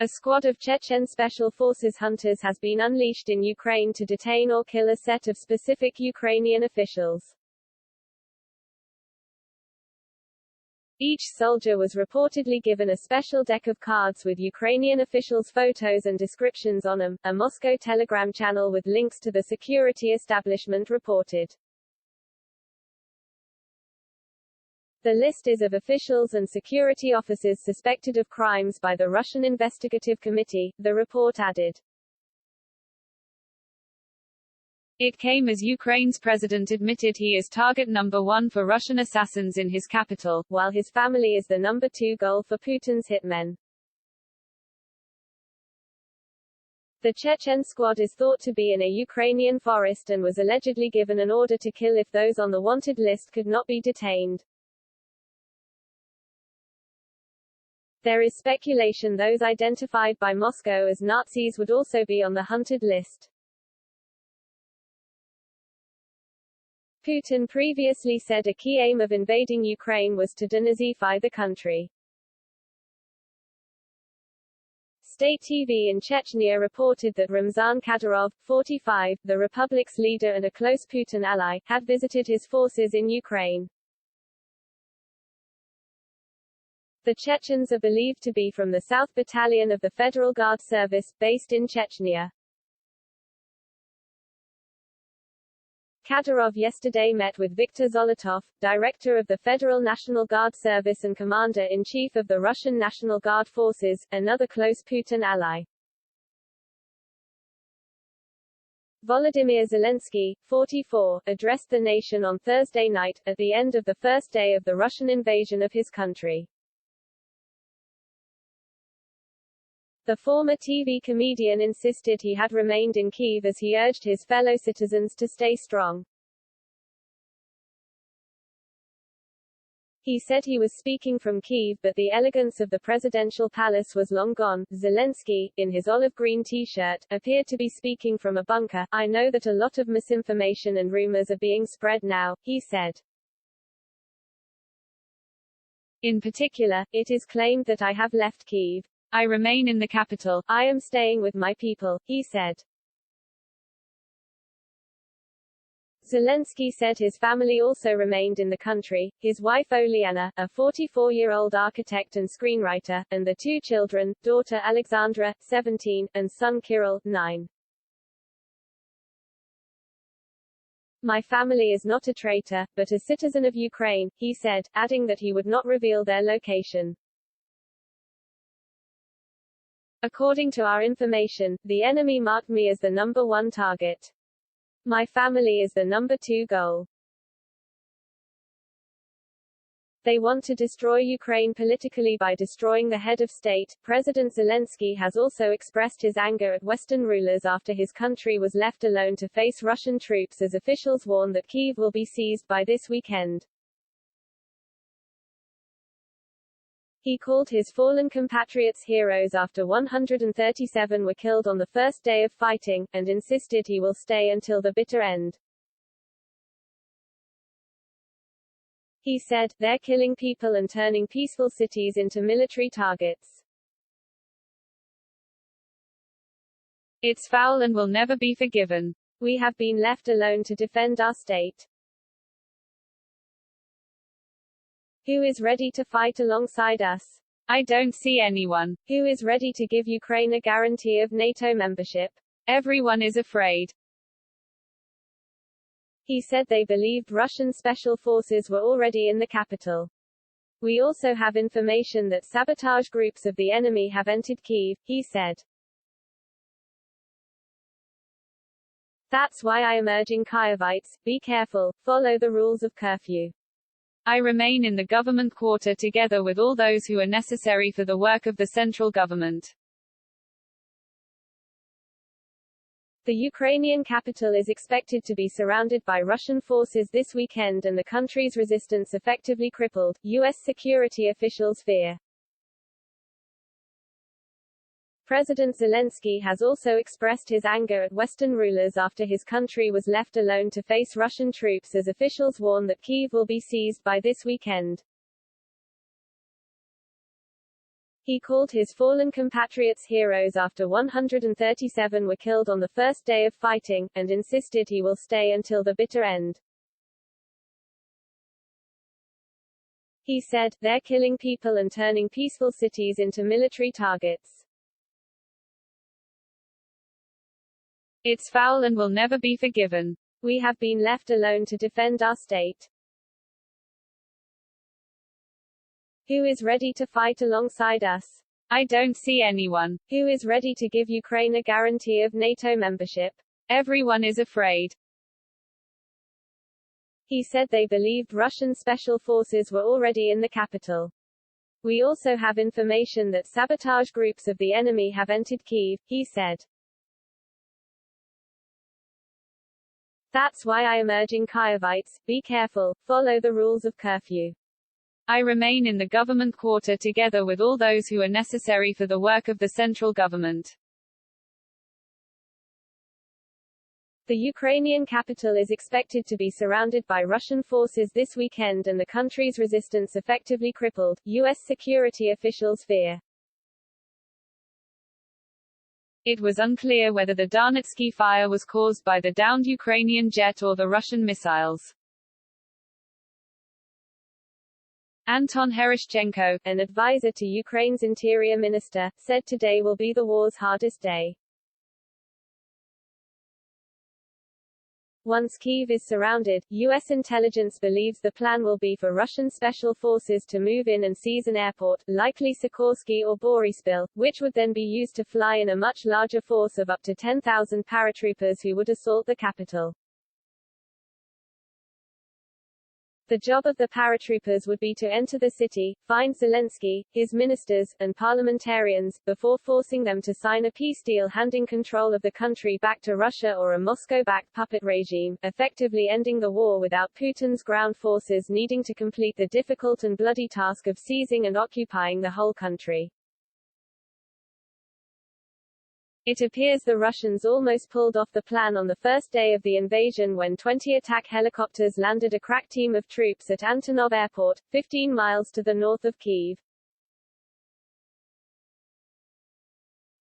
A squad of Chechen Special Forces hunters has been unleashed in Ukraine to detain or kill a set of specific Ukrainian officials. Each soldier was reportedly given a special deck of cards with Ukrainian officials' photos and descriptions on them, a Moscow Telegram channel with links to the security establishment reported. The list is of officials and security officers suspected of crimes by the Russian Investigative Committee, the report added. It came as Ukraine's president admitted he is target number one for Russian assassins in his capital, while his family is the number two goal for Putin's hitmen. The Chechen squad is thought to be in a Ukrainian forest and was allegedly given an order to kill if those on the wanted list could not be detained. There is speculation those identified by Moscow as Nazis would also be on the hunted list. Putin previously said a key aim of invading Ukraine was to denazify the country. State TV in Chechnya reported that Ramzan Kadyrov, 45, the republic's leader and a close Putin ally, had visited his forces in Ukraine. The Chechens are believed to be from the South Battalion of the Federal Guard Service, based in Chechnya. Kadyrov yesterday met with Viktor Zolotov, director of the Federal National Guard Service and commander-in-chief of the Russian National Guard Forces, another close Putin ally. Volodymyr Zelensky, 44, addressed the nation on Thursday night, at the end of the first day of the Russian invasion of his country. The former TV comedian insisted he had remained in Kyiv as he urged his fellow citizens to stay strong. He said he was speaking from Kyiv but the elegance of the presidential palace was long gone. Zelensky, in his olive green t-shirt, appeared to be speaking from a bunker. I know that a lot of misinformation and rumors are being spread now, he said. In particular, it is claimed that I have left Kyiv. I remain in the capital. I am staying with my people, he said. Zelensky said his family also remained in the country, his wife Oleana, a 44-year-old architect and screenwriter, and the two children, daughter Alexandra, 17, and son Kirill, 9. My family is not a traitor, but a citizen of Ukraine, he said, adding that he would not reveal their location. According to our information, the enemy marked me as the number one target. My family is the number two goal. They want to destroy Ukraine politically by destroying the head of state. President Zelensky has also expressed his anger at Western rulers after his country was left alone to face Russian troops as officials warn that Kyiv will be seized by this weekend. He called his fallen compatriots heroes after 137 were killed on the first day of fighting, and insisted he will stay until the bitter end. He said, they're killing people and turning peaceful cities into military targets. It's foul and will never be forgiven. We have been left alone to defend our state. Who is ready to fight alongside us? I don't see anyone. Who is ready to give Ukraine a guarantee of NATO membership? Everyone is afraid. He said they believed Russian special forces were already in the capital. We also have information that sabotage groups of the enemy have entered Kyiv, he said. That's why I am urging Kyivites, be careful, follow the rules of curfew. I remain in the government quarter together with all those who are necessary for the work of the central government. The Ukrainian capital is expected to be surrounded by Russian forces this weekend and the country's resistance effectively crippled, U.S. security officials fear. President Zelensky has also expressed his anger at Western rulers after his country was left alone to face Russian troops as officials warn that Kyiv will be seized by this weekend. He called his fallen compatriots heroes after 137 were killed on the first day of fighting, and insisted he will stay until the bitter end. He said, "They're killing people and turning peaceful cities into military targets. It's foul and will never be forgiven. We have been left alone to defend our state. Who is ready to fight alongside us? I don't see anyone. Who is ready to give Ukraine a guarantee of NATO membership? Everyone is afraid." He said they believed Russian special forces were already in the capital. "We also have information that sabotage groups of the enemy have entered Kyiv," he said. "That's why I am urging Kyivites, be careful, follow the rules of curfew. I remain in the government quarter together with all those who are necessary for the work of the central government." The Ukrainian capital is expected to be surrounded by Russian forces this weekend and the country's resistance effectively crippled, U.S. security officials fear. It was unclear whether the Donetsky fire was caused by the downed Ukrainian jet or the Russian missiles. Anton Herashchenko, an advisor to Ukraine's interior minister, said today will be the war's hardest day. Once Kyiv is surrounded, U.S. intelligence believes the plan will be for Russian special forces to move in and seize an airport, likely Sikorsky or Boryspil, which would then be used to fly in a much larger force of up to 10,000 paratroopers who would assault the capital. The job of the paratroopers would be to enter the city, find Zelensky, his ministers, and parliamentarians, before forcing them to sign a peace deal handing control of the country back to Russia or a Moscow-backed puppet regime, effectively ending the war without Putin's ground forces needing to complete the difficult and bloody task of seizing and occupying the whole country. It appears the Russians almost pulled off the plan on the first day of the invasion when 20 attack helicopters landed a crack team of troops at Antonov Airport, 15 miles to the north of Kyiv.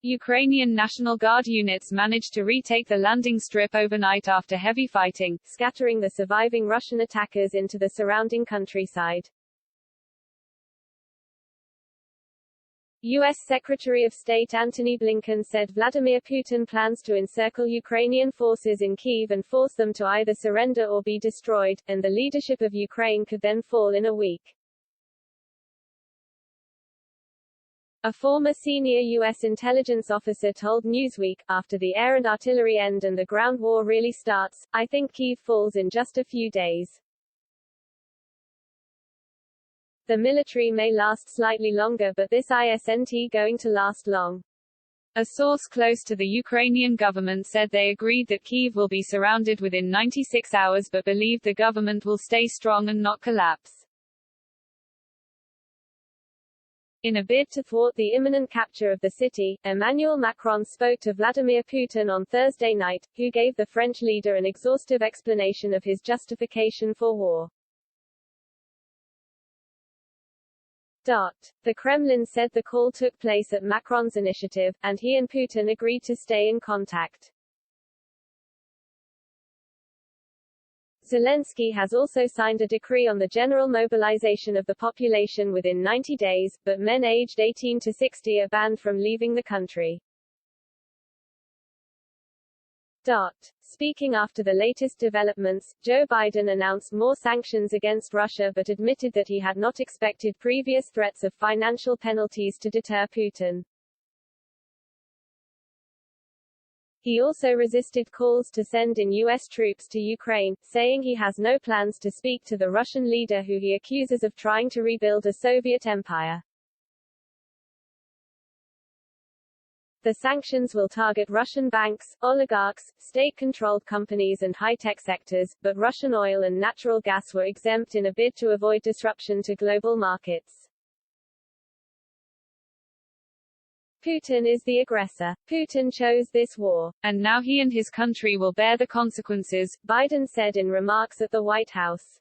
Ukrainian National Guard units managed to retake the landing strip overnight after heavy fighting, scattering the surviving Russian attackers into the surrounding countryside. U.S. Secretary of State Antony Blinken said Vladimir Putin plans to encircle Ukrainian forces in Kyiv and force them to either surrender or be destroyed, and the leadership of Ukraine could then fall in a week. A former senior U.S. intelligence officer told Newsweek, "After the air and artillery end and the ground war really starts, I think Kyiv falls in just a few days. The military may last slightly longer, but this isn't going to last long." A source close to the Ukrainian government said they agreed that Kyiv will be surrounded within 96 hours but believed the government will stay strong and not collapse. In a bid to thwart the imminent capture of the city, Emmanuel Macron spoke to Vladimir Putin on Thursday night, who gave the French leader an exhaustive explanation of his justification for war. The Kremlin said the call took place at Macron's initiative, and he and Putin agreed to stay in contact. Zelensky has also signed a decree on the general mobilization of the population within 90 days, but men aged 18 to 60 are banned from leaving the country. Speaking after the latest developments, Joe Biden announced more sanctions against Russia but admitted that he had not expected previous threats of financial penalties to deter Putin. He also resisted calls to send in U.S. troops to Ukraine, saying he has no plans to speak to the Russian leader who he accuses of trying to rebuild a Soviet empire. The sanctions will target Russian banks, oligarchs, state-controlled companies and high-tech sectors, but Russian oil and natural gas were exempt in a bid to avoid disruption to global markets. Putin is the aggressor. Putin chose this war, and now he and his country will bear the consequences, Biden said in remarks at the White House.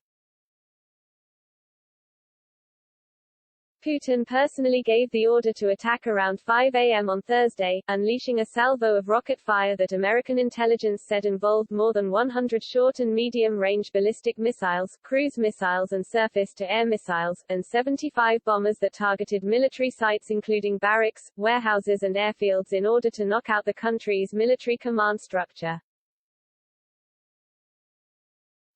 Putin personally gave the order to attack around 5 a.m. on Thursday, unleashing a salvo of rocket fire that American intelligence said involved more than 100 short and medium-range ballistic missiles, cruise missiles and surface-to-air missiles, and 75 bombers that targeted military sites including barracks, warehouses and airfields in order to knock out the country's military command structure.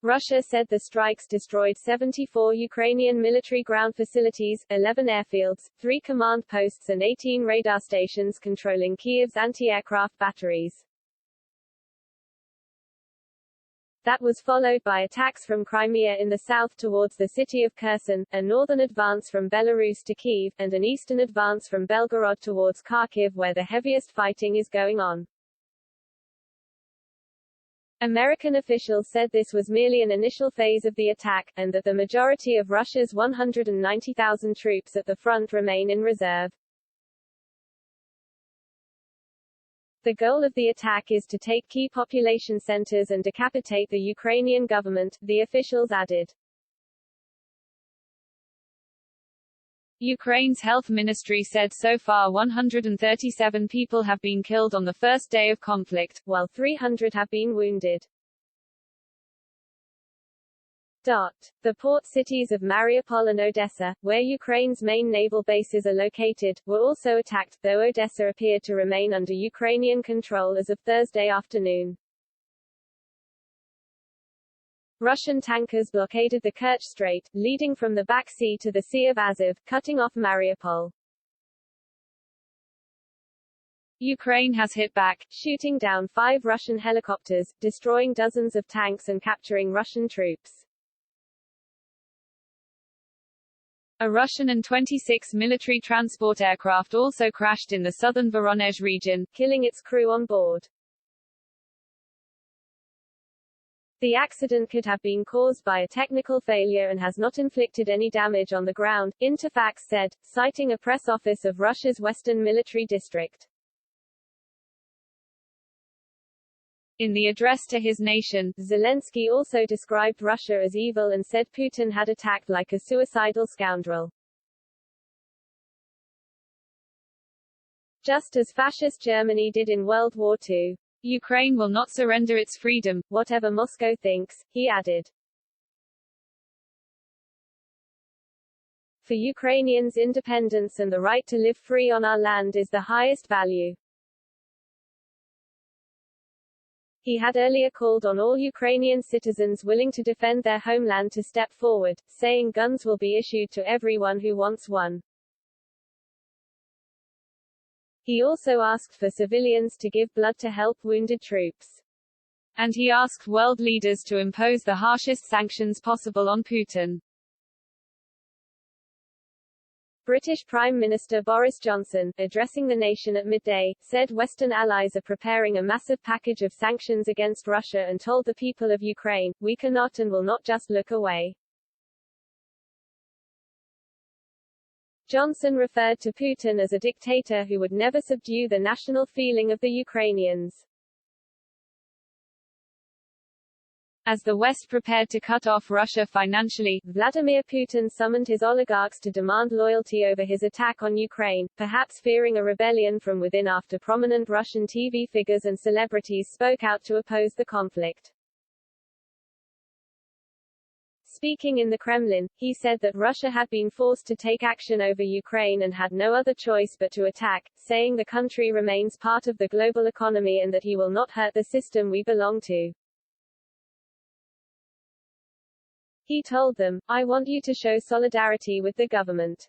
Russia said the strikes destroyed 74 Ukrainian military ground facilities, 11 airfields, 3 command posts and 18 radar stations controlling Kyiv's anti-aircraft batteries. That was followed by attacks from Crimea in the south towards the city of Kherson, a northern advance from Belarus to Kyiv, and an eastern advance from Belgorod towards Kharkiv where the heaviest fighting is going on. American officials said this was merely an initial phase of the attack, and that the majority of Russia's 190,000 troops at the front remain in reserve. The goal of the attack is to take key population centers and decapitate the Ukrainian government, the officials added. Ukraine's health ministry said so far 137 people have been killed on the first day of conflict, while 300 have been wounded. The port cities of Mariupol and Odessa, where Ukraine's main naval bases are located, were also attacked, though Odessa appeared to remain under Ukrainian control as of Thursday afternoon. Russian tankers blockaded the Kerch Strait, leading from the Black Sea to the Sea of Azov, cutting off Mariupol. Ukraine has hit back, shooting down 5 Russian helicopters, destroying dozens of tanks and capturing Russian troops. A Russian An-26 military transport aircraft also crashed in the southern Voronezh region, killing its crew on board. The accident could have been caused by a technical failure and has not inflicted any damage on the ground, Interfax said, citing a press office of Russia's Western Military District. In the address to his nation, Zelensky also described Russia as evil and said Putin had attacked like a suicidal scoundrel. Just as fascist Germany did in World War II. Ukraine will not surrender its freedom, whatever Moscow thinks, he added. For Ukrainians, independence and the right to live free on our land is the highest value. He had earlier called on all Ukrainian citizens willing to defend their homeland to step forward, saying guns will be issued to everyone who wants one. He also asked for civilians to give blood to help wounded troops. And he asked world leaders to impose the harshest sanctions possible on Putin. British Prime Minister Boris Johnson, addressing the nation at midday, said Western allies are preparing a massive package of sanctions against Russia and told the people of Ukraine, we cannot and will not just look away. Johnson referred to Putin as a dictator who would never subdue the national feeling of the Ukrainians. As the West prepared to cut off Russia financially, Vladimir Putin summoned his oligarchs to demand loyalty over his attack on Ukraine, perhaps fearing a rebellion from within after prominent Russian TV figures and celebrities spoke out to oppose the conflict. Speaking in the Kremlin, he said that Russia had been forced to take action over Ukraine and had no other choice but to attack, saying the country remains part of the global economy and that he will not hurt the system we belong to. He told them, I want you to show solidarity with the government.